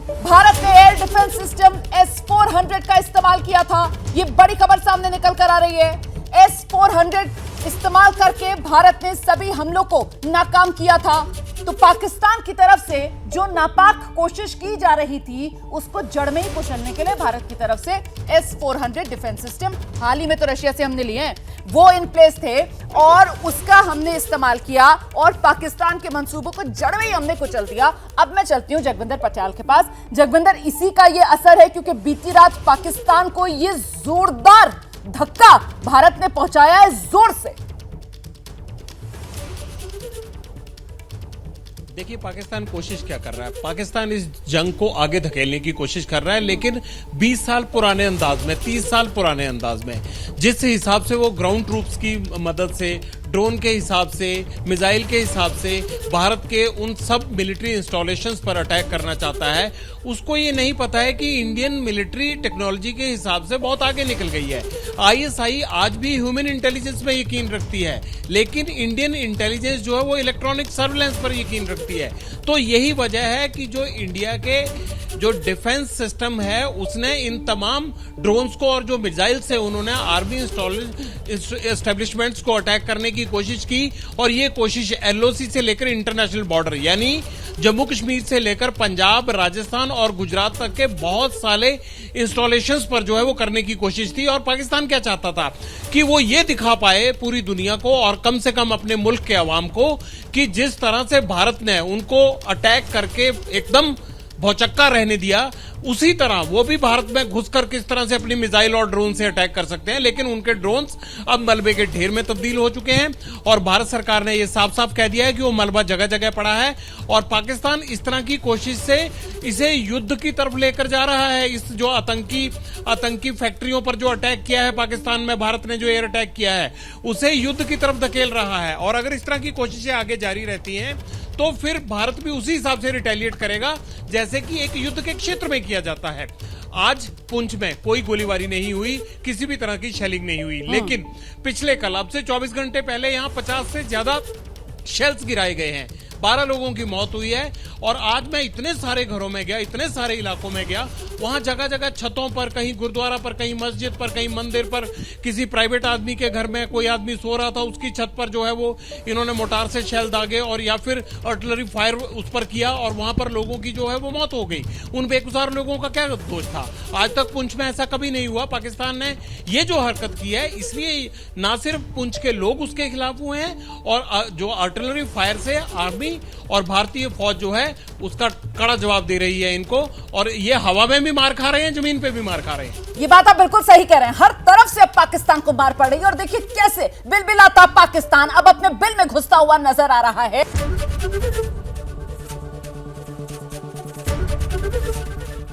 भारत ने air defence system S-400 का इस्तेमाल किया था। ये बड़ी खबर सामने निकल कर आ रही है। S-400 इस्तेमाल करके भारत ने सभी हमलों को नाकाम किया था। तो पाकिस्तान की तरफ से जो नापाक कोशिश की जा रही थी उसको जड़ में ही कुचलने के लिए भारत की तरफ से S-400 डिफेंस सिस्टम हाल ही में तो रशिया से हमने लिए हैं, वो इन प्लेस थे और उसका हमने इस्तेमाल किया और पाकिस्तान के मंसूबों को जड़ में ही हमने कुचल दिया। अब मैं चलती हूं जगविंदर पटियाल के पास। जगविंदर, इसी का ये असर है क्योंकि बीती रात पाकिस्तान को ये जोरदार धक्का भारत ने पहुंचाया है जोर से। देखिए, पाकिस्तान कोशिश क्या कर रहा है। पाकिस्तान इस जंग को आगे धकेलने की कोशिश कर रहा है, लेकिन 20 साल पुराने अंदाज में, 30 साल पुराने अंदाज में, जिस हिसाब से वो ग्राउंड ट्रूप्स की मदद से, ड्रोन के हिसाब से, मिसाइल के हिसाब से भारत के उन सब मिलिट्री इंस्टॉलेशंस पर अटैक करना चाहता है, उसको ये नहीं पता है कि इंडियन मिलिट्री टेक्नोलॉजी के हिसाब से बहुत आगे निकल गई है। आईएसआई आज भी ह्यूमन इंटेलिजेंस में यकीन रखती है, लेकिन इंडियन इंटेलिजेंस जो है वो इलेक्ट्रॉनिक सर्विलेंस पर यकीन रखती है। तो यही वजह है कि जो इंडिया के जो डिफेंस सिस्टम है उसने इन तमाम ड्रोन्स को और जो मिसाइल से उन्होंने आर्मी एस्टेब्लिशमेंट्स को अटैक करने की कोशिश की। और ये कोशिश एलओसी से लेकर इंटरनेशनल बॉर्डर यानी जम्मू कश्मीर से लेकर पंजाब, राजस्थान और गुजरात तक के बहुत सारे इंस्टॉलेशंस पर जो है वो करने की कोशिश थी। और पाकिस्तान क्या चाहता था कि वो ये दिखा पाए पूरी दुनिया को और कम से कम अपने मुल्क के अवाम को कि जिस तरह से भारत ने उनको अटैक करके एकदम भौचक्का रहने दिया, उसी तरह वो भी भारत में घुसकर किस तरह से अपनी मिसाइल और ड्रोन से अटैक कर सकते हैं। लेकिन उनके ड्रोन्स अब मलबे के ढेर में तब्दील हो चुके हैं और भारत सरकार ने यह साफ साफ कह दिया है कि वो मलबा जगह जगह पड़ा है और पाकिस्तान इस तरह की कोशिश से इसे युद्ध की तरफ लेकर जा रहा है। इस जो आतंकी फैक्ट्रियों पर जो अटैक किया है पाकिस्तान में भारत ने, जो एयर अटैक किया है, उसे युद्ध की तरफ धकेल रहा है। और अगर इस तरह की कोशिशें आगे जारी रहती हैं तो फिर भारत भी उसी हिसाब से रिटेलिएट करेगा जैसे कि एक युद्ध के क्षेत्र में किया जाता है। आज पुंछ में कोई गोलीबारी नहीं हुई, किसी भी तरह की शेलिंग नहीं हुई, लेकिन पिछले कल अब से 24 घंटे पहले यहां 50 से ज्यादा शेल्स गिराए गए हैं, 12 लोगों की मौत हुई है। और आज मैं इतने सारे घरों में गया, इतने सारे इलाकों में गया, वहां जगह जगह छतों पर, कहीं गुरुद्वारा पर, कहीं मस्जिद पर, कहीं मंदिर पर, किसी प्राइवेट आदमी के घर में कोई आदमी सो रहा था, उसकी छत पर जो है वो इन्होंने मोटार से शेल दागे और या फिर आर्टिलरी फायर उस पर किया और वहां पर लोगों की जो है वो मौत हो गई। उन बेगुजार लोगों का क्या दोष था? आज तक पुंछ में ऐसा कभी नहीं हुआ। पाकिस्तान ने ये जो हरकत की है, इसलिए ना सिर्फ पुंछ के लोग उसके खिलाफ हुए हैं और जो आर्टिलरी फायर से आर्मी और भारतीय फौज जो है उसका कड़ा जवाब दे रही है इनको। और ये हवा में भी मार खा रहे हैं, जमीन पे भी मार खा रहे हैं। ये बात आप बिल्कुल सही कह रहे हैं। हर तरफ से अब पाकिस्तान को मार पड़ रही है और देखिए कैसे बिलबिलाता पाकिस्तान अब अपने बिल में घुसता हुआ नजर आ रहा है।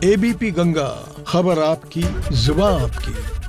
एबीपी गंगा, खबर आपकी, जुबान आपकी।